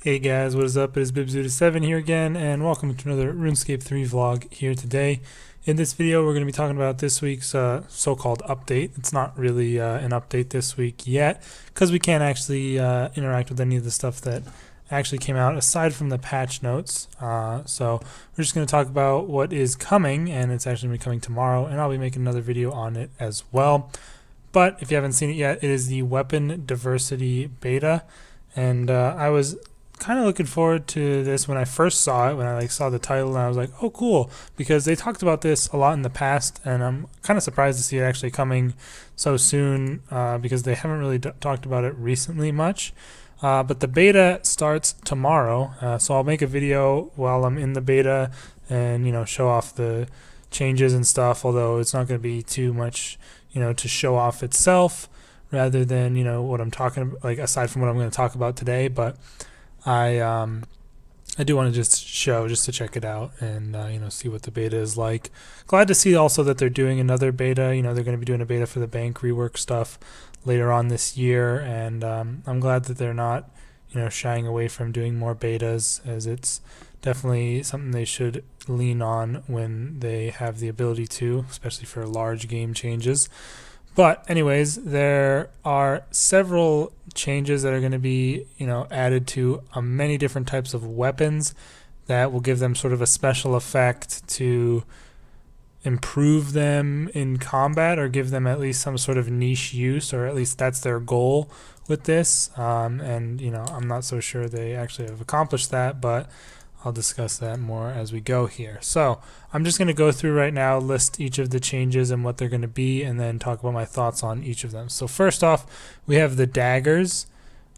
Hey guys, what is up? It is Bibzuda7 here again, and welcome to another RuneScape 3 vlog here today. In this video, we're going to be talking about this week's so-called update. It's not really an update this week yet, because we can't actually interact with any of the stuff that actually came out aside from the patch notes. So we're just going to talk about what is coming, and it's actually going to be coming tomorrow, and I'll be making another video on it as well. But if you haven't seen it yet, it is the Weapon Diversity Beta, and I was kind of looking forward to this when I first saw it, when I saw the title, and I was like, oh cool, because they talked about this a lot in the past, and I'm kind of surprised to see it actually coming so soon, because they haven't really talked about it recently much. But the beta starts tomorrow, so I'll make a video while I'm in the beta and show off the changes and stuff, although it's not going to be too much to show off itself rather than what I'm talking about, like aside from what I'm going to talk about today. But I do want to just to check it out and see what the beta is like. Glad to see also that they're doing another beta. They're going to be doing a beta for the bank rework stuff later on this year, and I'm glad that they're not shying away from doing more betas, as it's definitely something they should lean on when they have the ability to, especially for large game changes. But anyways, there are several changes that are going to be added to many different types of weapons that will give them sort of a special effect to improve them in combat, or give them at least some sort of niche use, or at least that's their goal with this. And I'm not so sure they actually have accomplished that, but I'll discuss that more as we go here. So I'm just going to go through right now, list each of the changes and what they're going to be, and then talk about my thoughts on each of them. So first off, we have the Daggers.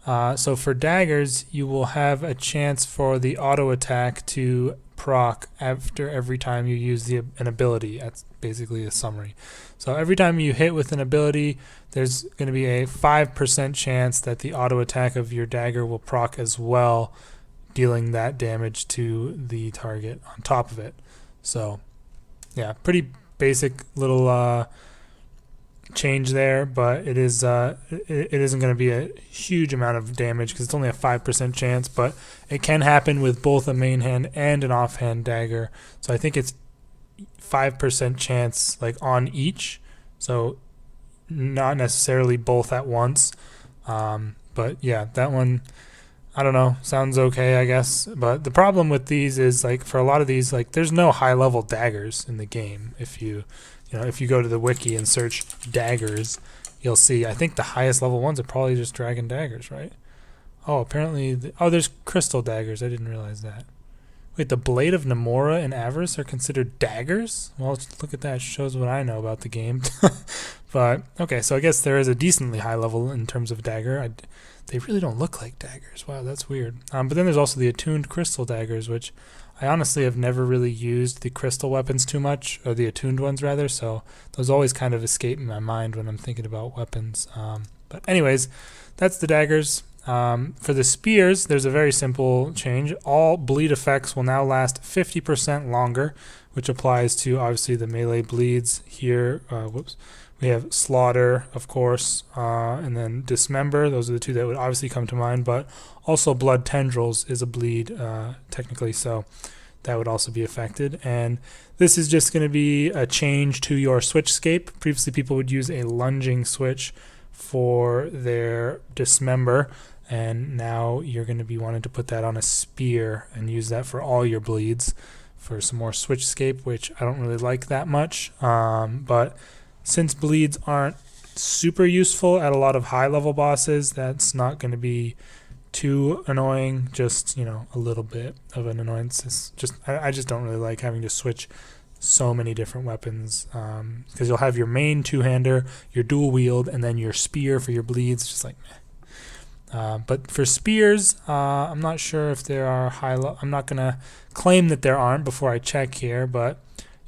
So for Daggers, you will have a chance for the auto attack to proc after every time you use an ability. That's basically a summary. So every time you hit with an ability, there's going to be a 5% chance that the auto attack of your dagger will proc as well, dealing that damage to the target on top of it. So yeah, pretty basic little change there, but it isn't going to be a huge amount of damage because it's only a 5% chance, but it can happen with both a main hand and an offhand dagger. So I think it's 5% chance like on each, so not necessarily both at once. But yeah, that one, I don't know, sounds okay, I guess. But the problem with these is, like, for a lot of these, like, there's no high level daggers in the game. If you go to the wiki and search daggers, you'll see, I think the highest level ones are probably just dragon daggers, right? Oh, apparently, there's crystal daggers. I didn't realize that. Wait, the Blade of Namora and Avarice are considered daggers? Well, look at that. It shows what I know about the game. But, okay, so I guess there is a decently high level in terms of dagger. They really don't look like daggers. Wow, that's weird. But then there's also the attuned crystal daggers, which I honestly have never really used the crystal weapons too much, or the attuned ones rather, so those always kind of escape my mind when I'm thinking about weapons. But anyways, that's the daggers. For the spears, there's a very simple change. All bleed effects will now last 50% longer, which applies to obviously the melee bleeds here. We have Slaughter, of course, and then Dismember. Those are the two that would obviously come to mind, but also Blood Tendrils is a bleed, technically, so that would also be affected. And this is just going to be a change to your switchscape. Previously, people would use a lunging switch for their Dismember, and now you're going to be wanting to put that on a spear and use that for all your bleeds for some more switchscape, which I don't really like that much, but since bleeds aren't super useful at a lot of high-level bosses, that's not going to be too annoying. Just a little bit of an annoyance. I just don't really like having to switch so many different weapons, because you'll have your main two-hander, your dual wield, and then your spear for your bleeds. Just like meh. But for spears, I'm not sure if there are I'm not gonna claim that there aren't before I check here, but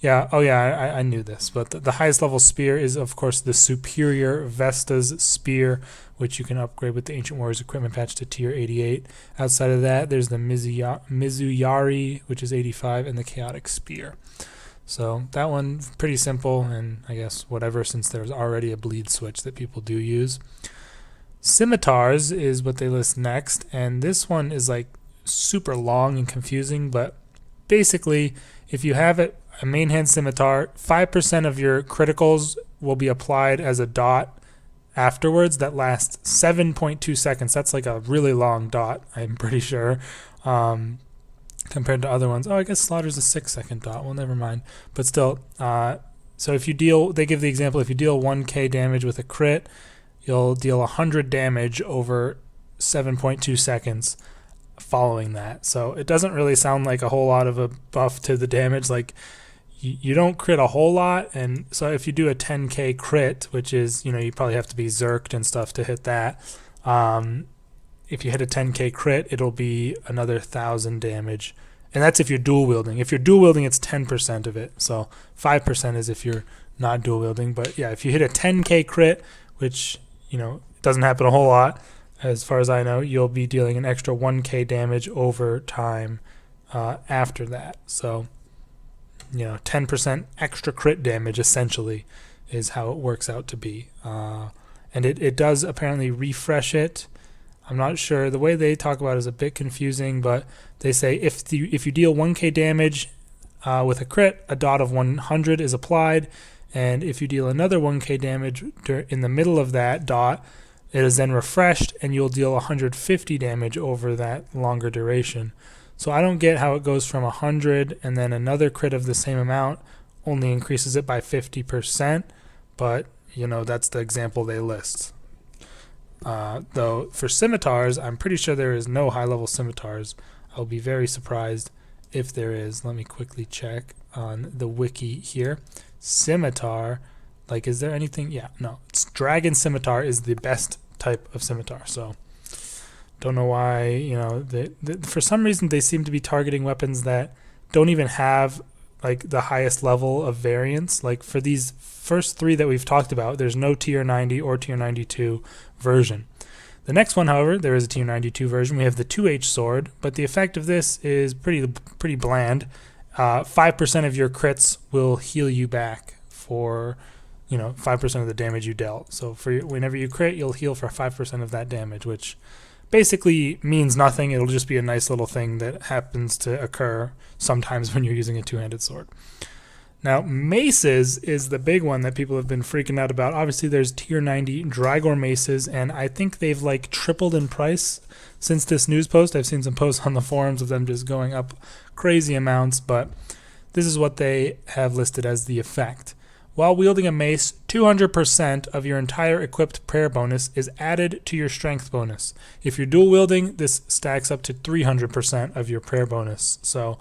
yeah, I knew this, but the highest level spear is, of course, the Superior Vesta's Spear, which you can upgrade with the Ancient Warriors Equipment patch to tier 88. Outside of that, there's the Mizuyari, which is 85, and the Chaotic Spear. So that one, pretty simple, and I guess whatever, since there's already a bleed switch that people do use. Scimitars is what they list next, and this one is like super long and confusing, but basically, if you have a main hand scimitar, 5% of your criticals will be applied as a dot afterwards that lasts 7.2 seconds. That's like a really long dot, I'm pretty sure, compared to other ones. Oh, I guess Slaughter's a 6-second dot. Well, never mind. But still, so if you deal, they give the example, if you deal 1k damage with a crit, you'll deal 100 damage over 7.2 seconds following that. So it doesn't really sound like a whole lot of a buff to the damage. Like, you don't crit a whole lot, and so if you do a 10k crit, which is, you know, you probably have to be zerked and stuff to hit that. If you hit a 10k crit, it'll be another 1,000 damage, and that's if you're dual wielding. If you're dual wielding, it's 10% of it, so 5% is if you're not dual wielding. But yeah, if you hit a 10k crit, which, you know, doesn't happen a whole lot as far as I know, you'll be dealing an extra 1k damage over time after that. So, you know, 10% extra crit damage essentially is how it works out to be. And it does apparently refresh it. I'm not sure. The way they talk about it is a bit confusing, but they say if you deal 1k damage with a crit, a dot of 100 is applied, and if you deal another 1k damage in the middle of that dot, it is then refreshed, and you'll deal 150 damage over that longer duration. So I don't get how it goes from 100 and then another crit of the same amount only increases it by 50%, but, you know, that's the example they list. Though for scimitars, I'm pretty sure there is no high-level scimitars. I'll be very surprised if there is. Let me quickly check on the wiki here. Scimitar, like, is there anything? Yeah, no. It's dragon scimitar is the best type of scimitar, so don't know why, you know, for some reason they seem to be targeting weapons that don't even have like the highest level of variance. Like for these first three that we've talked about, there's no tier 90 or tier 92 version. The next one, however, there is a tier 92 version. We have the 2H sword, but the effect of this is pretty bland. 5% of your crits will heal you back for, you know, 5% of the damage you dealt. So for whenever you crit, you'll heal for 5% of that damage, which basically means nothing. It'll just be a nice little thing that happens to occur sometimes when you're using a two-handed sword. Now, maces is the big one that people have been freaking out about. Obviously, there's tier 90 Drygor maces, and I think they've like tripled in price since this news post. I've seen some posts on the forums of them just going up crazy amounts, but this is what they have listed as the effect. While wielding a mace, 200% of your entire equipped prayer bonus is added to your strength bonus. If you're dual wielding, this stacks up to 300% of your prayer bonus. So,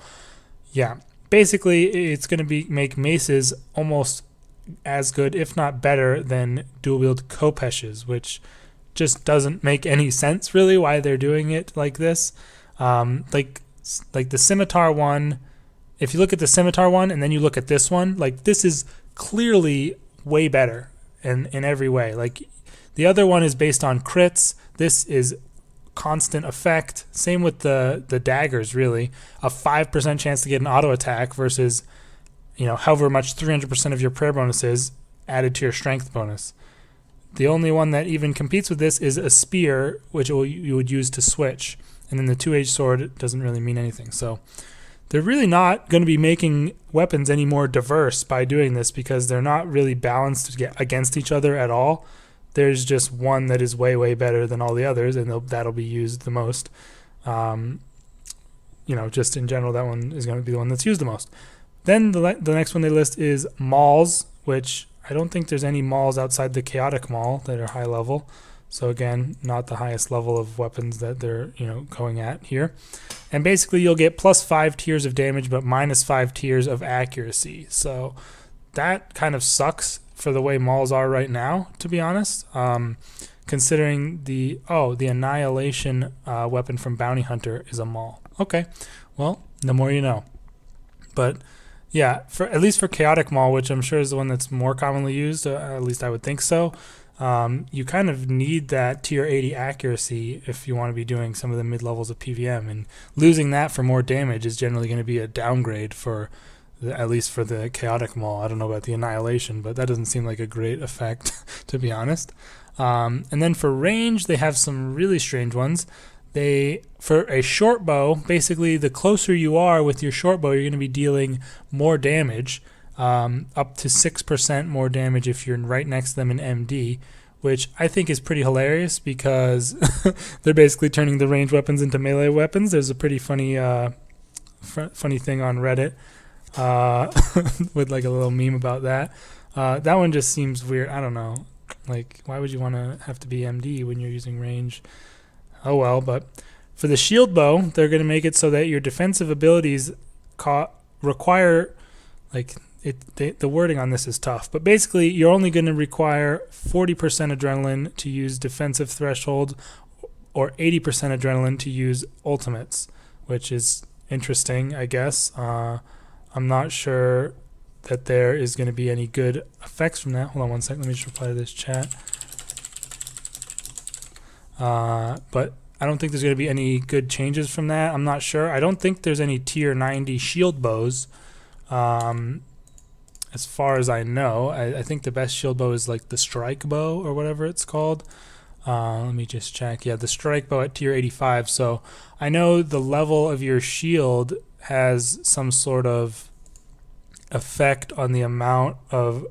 yeah, basically it's going to make maces almost as good, if not better, than dual wield kopeshes, which just doesn't make any sense really why they're doing it like this. Like the scimitar one, if you look at the scimitar one and then you look at this one, like this is clearly way better in every way. Like the other one is based on crits. This is constant effect. Same with the daggers, really. A 5% chance to get an auto attack versus, you know, however much 300% of your prayer bonus is added to your strength bonus. The only one that even competes with this is a spear, which you would use to switch. And then the 2H sword doesn't really mean anything. So they're really not going to be making weapons any more diverse by doing this because they're not really balanced against each other at all. There's just one that is way, way better than all the others, and that'll be used the most. You know, just in general, that one is going to be the one that's used the most. Then the next one they list is mauls, which I don't think there's any mauls outside the chaotic maul that are high level. So again, not the highest level of weapons that they're, you know, going at here. And basically you'll get plus 5 tiers of damage, but minus 5 tiers of accuracy. So that kind of sucks for the way mauls are right now, to be honest. Considering the annihilation weapon from Bounty Hunter is a maul. Okay, well, the more you know. But yeah, at least for chaotic maul, which I'm sure is the one that's more commonly used, at least I would think so. You kind of need that tier 80 accuracy if you want to be doing some of the mid-levels of PVM, and losing that for more damage is generally going to be a downgrade for, at least for the chaotic maul. I don't know about the annihilation, but that doesn't seem like a great effect, to be honest. And then for range, they have some really strange ones. for a short bow, basically the closer you are with your short bow, you're going to be dealing more damage, up to 6% more damage if you're right next to them in MD, which I think is pretty hilarious because they're basically turning the ranged weapons into melee weapons. There's a pretty funny funny thing on Reddit with like a little meme about that. That one just seems weird. I don't know. Like, why would you want to have to be MD when you're using range? Oh well, but for the shield bow, they're going to make it so that your defensive abilities require, like, the wording on this is tough, but basically you're only going to require 40% adrenaline to use defensive threshold or 80% adrenaline to use ultimates, which is interesting, I guess. I'm not sure that there is going to be any good effects from that. Hold on one second, let me just reply to this chat. But I don't think there's going to be any good changes from that. I'm not sure. I don't think there's any tier 90 shield bows. As far as I know, I think the best shield bow is like the strike bow or whatever it's called. Let me just check. Yeah, the strike bow at tier 85. So I know the level of your shield has some sort of effect on the amount of,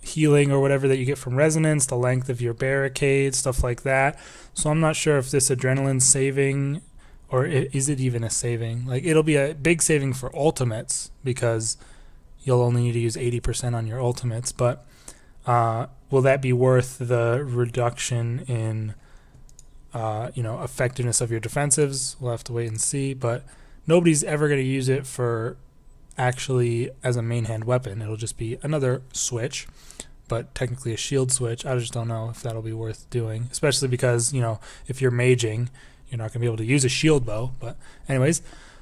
healing or whatever that you get from resonance, the length of your barricade, stuff like that. So I'm not sure if this adrenaline's saving, or is it even a saving? Like, it'll be a big saving for ultimates because you'll only need to use 80% on your ultimates, but will that be worth the reduction in effectiveness of your defensives? We'll have to wait and see, but nobody's ever going to use it for actually as a main hand weapon. It'll just be another switch, but technically a shield switch. I just don't know if that'll be worth doing, especially because, if you're maging, you're not going to be able to use a shield bow. But anyways,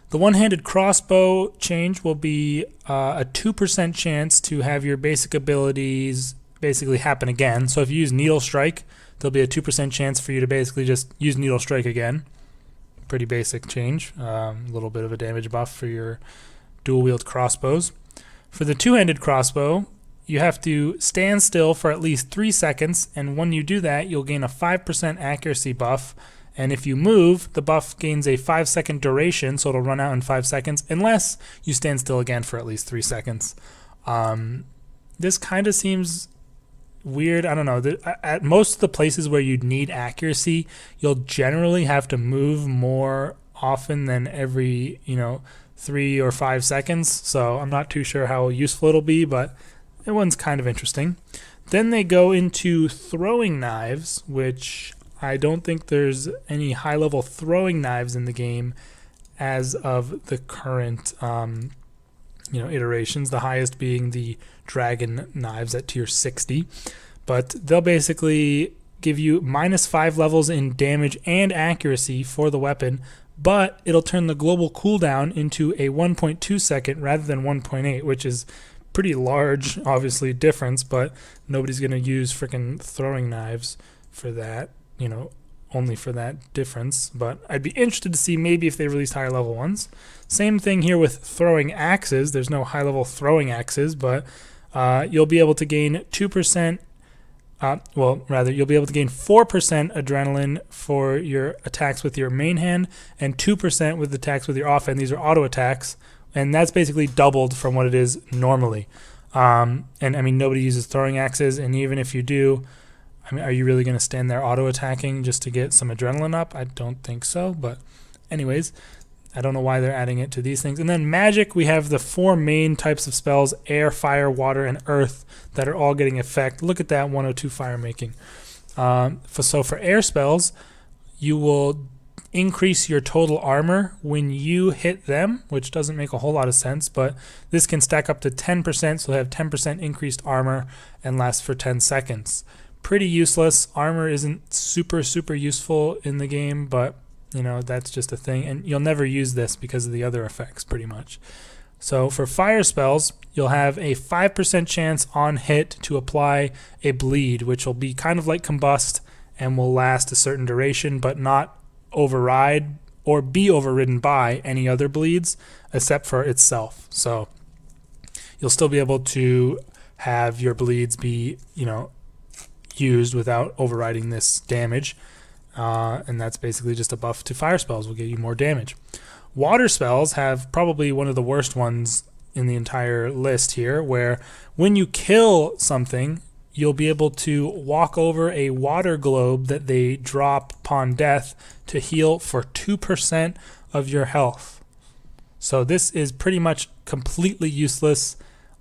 the one-handed crossbow change will be a 2% chance to have your basic abilities basically happen again. So if you use needle strike, there'll be a 2% chance for you to basically just use needle strike again. Pretty basic change. A little bit of a damage buff for your dual wield crossbows. For the two-handed crossbow, you have to stand still for at least 3 seconds, and when you do that, you'll gain a 5% accuracy buff. And if you move, the buff gains a 5-second duration, so it'll run out in 5 seconds, unless you stand still again for at least 3 seconds. This kind of seems weird. I don't know. At most of the places where you'd need accuracy, you'll generally have to move more often than every, 3 or 5 seconds. So I'm not too sure how useful it'll be, but that one's kind of interesting. Then they go into throwing knives, which I don't think there's any high-level throwing knives in the game as of the current, iterations. The highest being the dragon knives at tier 60. But they'll basically give you -5 levels in damage and accuracy for the weapon, but it'll turn the global cooldown into a 1.2 second rather than 1.8, which is pretty large, obviously, difference, but nobody's going to use freaking throwing knives for that. Only for that difference, but I'd be interested to see maybe if they released higher level ones. Same thing here with throwing axes. There's no high level throwing axes, but you'll be able to gain 2%, you'll be able to gain 4% adrenaline for your attacks with your main hand and 2% with attacks with your offhand. These are auto attacks, and that's basically doubled from what it is normally. And I mean, nobody uses throwing axes, and even if you do, are you really going to stand there auto-attacking just to get some adrenaline up? I don't think so, but anyways, I don't know why they're adding it to these things. And then magic, we have the 4 main types of spells, air, fire, water, and earth, that are all getting effect. Look at that 102 fire making. So for air spells, you will increase your total armor when you hit them, which doesn't make a whole lot of sense, but this can stack up to 10%, so have 10% increased armor and last for 10 seconds. Pretty useless. Armor isn't super useful in the game, but that's just a thing, and you'll never use this because of the other effects pretty much. So for fire spells, you'll have a 5% chance on hit to apply a bleed, which will be kind of like combust and will last a certain duration but not override or be overridden by any other bleeds except for itself. So you'll still be able to have your bleeds be used without overriding this damage. and that's basically just a buff to fire spells, will give you more damage. Water spells have probably one of the worst ones in the entire list here, where when you kill something, you'll be able to walk over a water globe that they drop upon death to heal for 2% of your health. So this is pretty much completely useless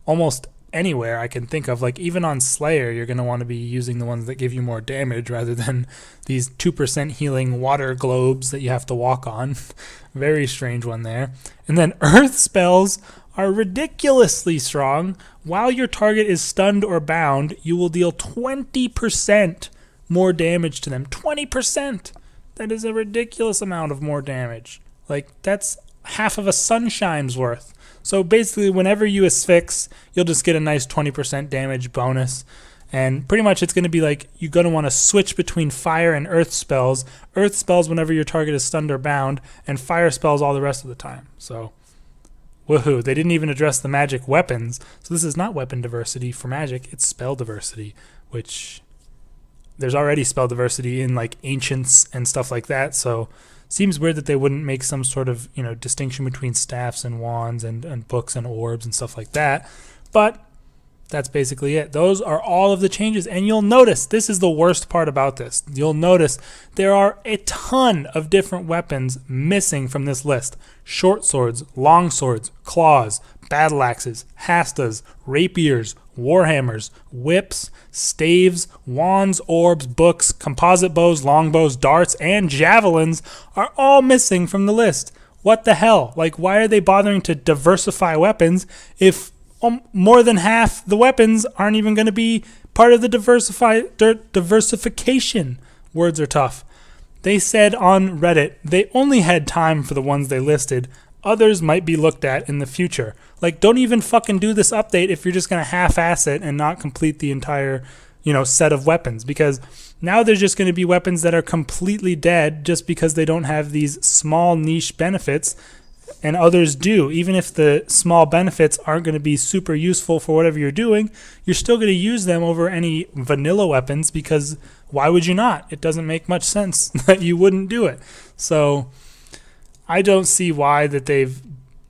almost anywhere I can think of. Like even on Slayer, you're going to want to be using the ones that give you more damage rather than these 2% healing water globes that you have to walk on. Very strange one there. And then earth spells are ridiculously strong. While your target is stunned or bound, you will deal 20% more damage to them. 20%! That is a ridiculous amount of more damage. Like, that's half of a sunshine's worth. So basically, whenever you asphyx, you'll just get a nice 20% damage bonus. And pretty much it's going to be like you're going to want to switch between fire and earth spells. Earth spells whenever your target is stunned or bound, and fire spells all the rest of the time. So woohoo, they didn't even address the magic weapons. So this is not weapon diversity for magic, it's spell diversity, which there's already spell diversity in like ancients and stuff like that. So seems weird that they wouldn't make some sort of, distinction between staffs and wands and books and orbs and stuff like that. But that's basically it. Those are all of the changes. And you'll notice, this is the worst part about this. You'll notice there are a ton of different weapons missing from this list. Short swords, long swords, claws, battle axes, hastas, rapiers, warhammers, whips, staves, wands, orbs, books, composite bows, longbows, darts, and javelins are all missing from the list. What the hell? Like, why are they bothering to diversify weapons if more than half the weapons aren't even going to be part of the diversification? Words are tough. They said on Reddit they only had time for the ones they listed. Others might be looked at in the future. Like, don't even fucking do this update if you're just going to half-ass it and not complete the entire, set of weapons. Because now there's just going to be weapons that are completely dead just because they don't have these small niche benefits, and others do. Even if the small benefits aren't going to be super useful for whatever you're doing, you're still going to use them over any vanilla weapons, because why would you not? It doesn't make much sense that you wouldn't do it. So I don't see why that they've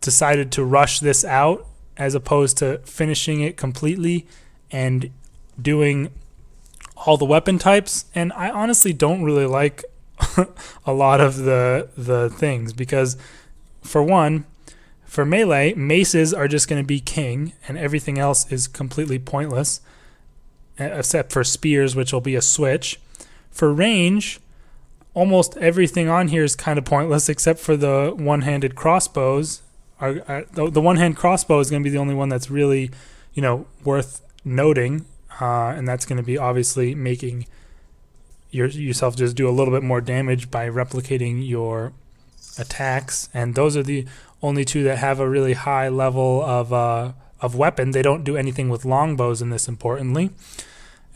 decided to rush this out as opposed to finishing it completely and doing all the weapon types. And I honestly don't really like a lot of the things, because for one, for melee, maces are just going to be king and everything else is completely pointless except for spears, which will be a switch. For range, almost everything on here is kind of pointless except for the one-handed crossbows. The one-hand crossbow is going to be the only one that's really, worth noting, and that's going to be obviously making yourself just do a little bit more damage by replicating your attacks. And those are the only two that have a really high level of weapon. They don't do anything with longbows in this, importantly.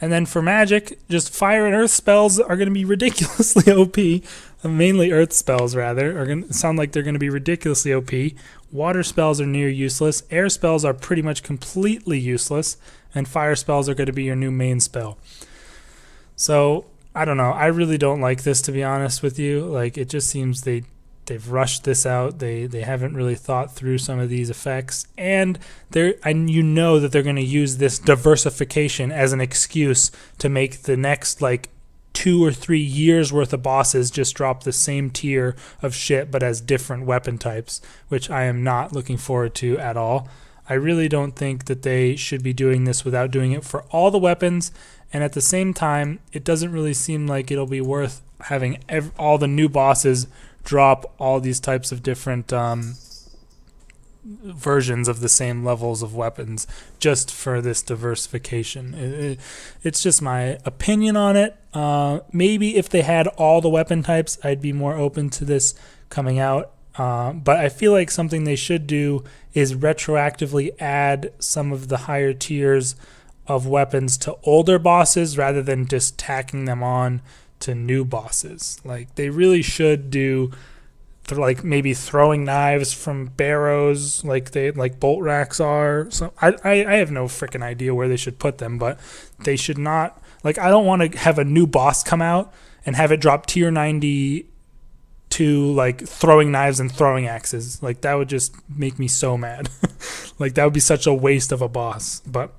And then for magic, just fire and earth spells are going to be ridiculously OP. Mainly earth spells, rather, are going to sound like they're going to be ridiculously OP. Water spells are near useless. Air spells are pretty much completely useless. And fire spells are going to be your new main spell. So, I don't know. I really don't like this, to be honest with you. Like, it just seems they've rushed this out. They haven't really thought through some of these effects, and you know that they're going to use this diversification as an excuse to make the next 2 or 3 years worth of bosses just drop the same tier of shit but as different weapon types, which I am not looking forward to at all. I really don't think that they should be doing this without doing it for all the weapons, and at the same time, it doesn't really seem like it'll be worth having all the new bosses drop all these types of different versions of the same levels of weapons just for this diversification. It's just my opinion on it. Maybe if they had all the weapon types, I'd be more open to this coming out. But I feel like something they should do is retroactively add some of the higher tiers of weapons to older bosses rather than just tacking them on to new bosses. Like, they really should do maybe throwing knives from barrows like bolt racks are. So I have no freaking idea where they should put them, but they should not, I don't want to have a new boss come out and have it drop tier 90 to like throwing knives and throwing axes. Like that would just make me so mad. Like that would be such a waste of a boss. But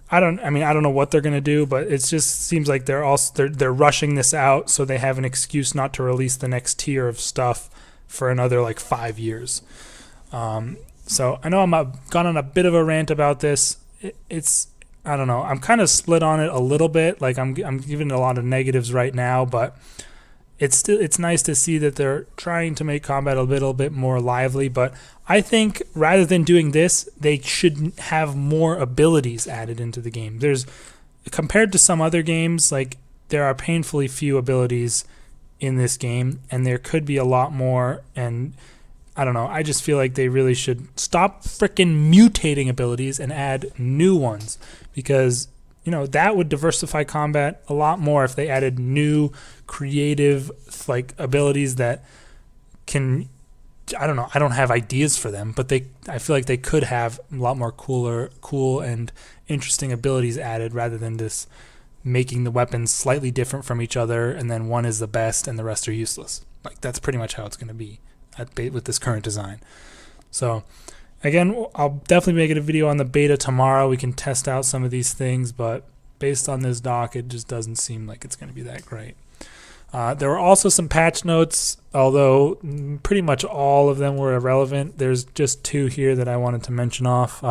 I don't know what they're gonna do, but it just seems like they're rushing this out so they have an excuse not to release the next tier of stuff for another like 5 years. So I know gone on a bit of a rant about this. It's I don't know. I'm kind of split on it a little bit. Like I'm giving it a lot of negatives right now, but it's nice to see that they're trying to make combat a little bit more lively. But I think rather than doing this, they should have more abilities added into the game. Compared to some other games, like there are painfully few abilities in this game, and there could be a lot more. And I don't know. I just feel like they really should stop freaking mutating abilities and add new ones, because that would diversify combat a lot more if they added new creative like abilities that can, I don't know, I don't have ideas for them, but I feel like they could have a lot more cool and interesting abilities added, rather than just making the weapons slightly different from each other and then one is the best and the rest are useless. Like that's pretty much how it's going to be with this current design. So again, I'll definitely make it a video on the beta tomorrow. We can test out some of these things, but based on this doc, it just doesn't seem like it's going to be that great. There were also some patch notes, although pretty much all of them were irrelevant. There's just 2 here that I wanted to mention off.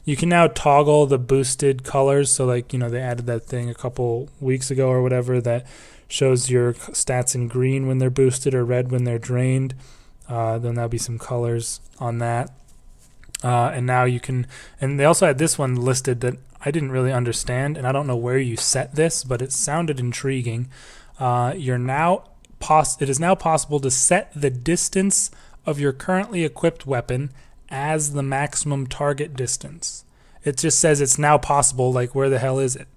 You can now toggle the boosted colors. So like, they added that thing a couple weeks ago or whatever that shows your stats in green when they're boosted or red when they're drained. Then there'll be some colors on that. And now you can, and they also had this one listed that I didn't really understand, and I don't know where you set this, but it sounded intriguing. It is now possible to set the distance of your currently equipped weapon as the maximum target distance. It just says it's now possible. Like, where the hell is it?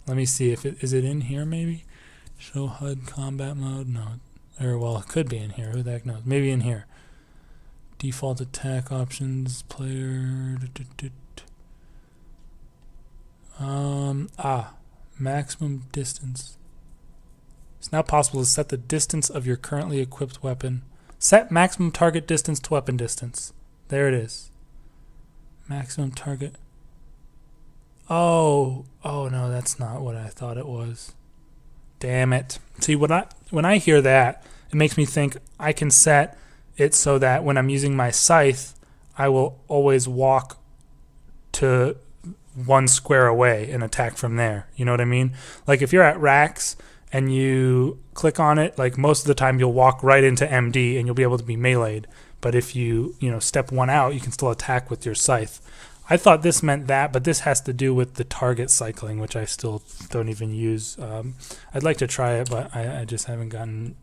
Let me see if is it in here maybe? Show HUD combat mode? No. Well, it could be in here. Who the heck knows? Maybe in here. Default attack options, player. Maximum distance. It's now possible to set the distance of your currently equipped weapon. Set maximum target distance to weapon distance. There it is. Maximum target. Oh no, that's not what I thought it was. Damn it. See, when I hear that, it makes me think I can set it so that when I'm using my scythe, I will always walk to 1 square away and attack from there. You know what I mean? Like if you're at racks and you click on it, like most of the time you'll walk right into MD and you'll be able to be meleeed. But if you step 1 out, you can still attack with your scythe. I thought this meant that, but this has to do with the target cycling, which I still don't even use. I'd like to try it, but I just haven't gotten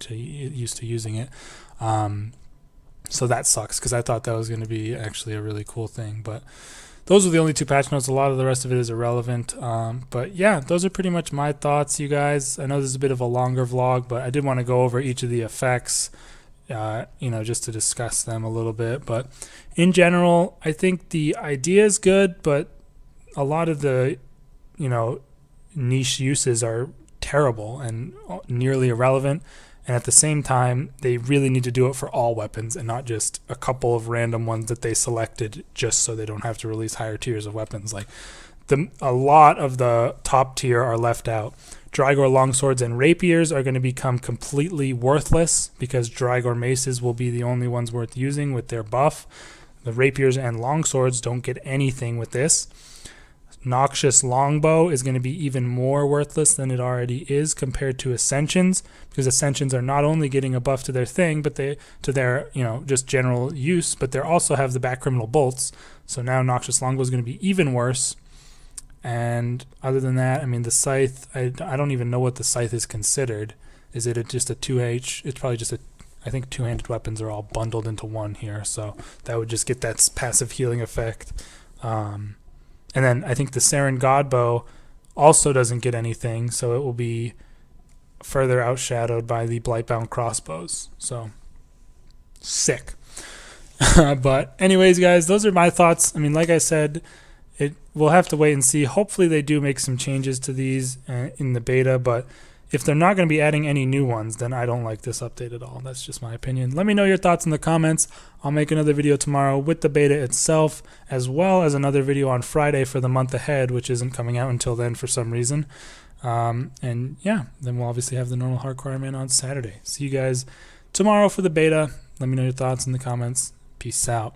used to using it. So that sucks, because I thought that was going to be actually a really cool thing. But those are the only 2 patch notes. A lot of the rest of it is irrelevant. But yeah, those are pretty much my thoughts, you guys. I know this is a bit of a longer vlog, but I did want to go over each of the effects, just to discuss them a little bit. But in general, I think the idea is good, but a lot of the, niche uses are terrible and nearly irrelevant. And at the same time, they really need to do it for all weapons and not just a couple of random ones that they selected just so they don't have to release higher tiers of weapons. Like a lot of the top tier are left out. Drygor longswords and rapiers are going to become completely worthless because Drygor maces will be the only ones worth using with their buff. The rapiers and longswords don't get anything with this. Noxious longbow is going to be even more worthless than it already is compared to ascensions, because ascensions are not only getting a buff to their thing, but to their just general use, but they also have the back criminal bolts. So now noxious longbow is going to be even worse. And other than that, I mean, the scythe, I don't even know what the scythe is considered. Is it just a 2H? It's probably just I think 2-handed weapons are all bundled into one here, so that would just get that passive healing effect. And then I think the Saren Godbow also doesn't get anything, so it will be further outshadowed by the Blightbound Crossbows. So, sick. But anyways, guys, those are my thoughts. I mean, like I said, we'll have to wait and see. Hopefully they do make some changes to these in the beta, but if they're not going to be adding any new ones, then I don't like this update at all. That's just my opinion. Let me know your thoughts in the comments. I'll make another video tomorrow with the beta itself, as well as another video on Friday for the month ahead, which isn't coming out until then for some reason. And yeah, then we'll obviously have the normal Hardcore Iron Man on Saturday. See you guys tomorrow for the beta. Let me know your thoughts in the comments. Peace out.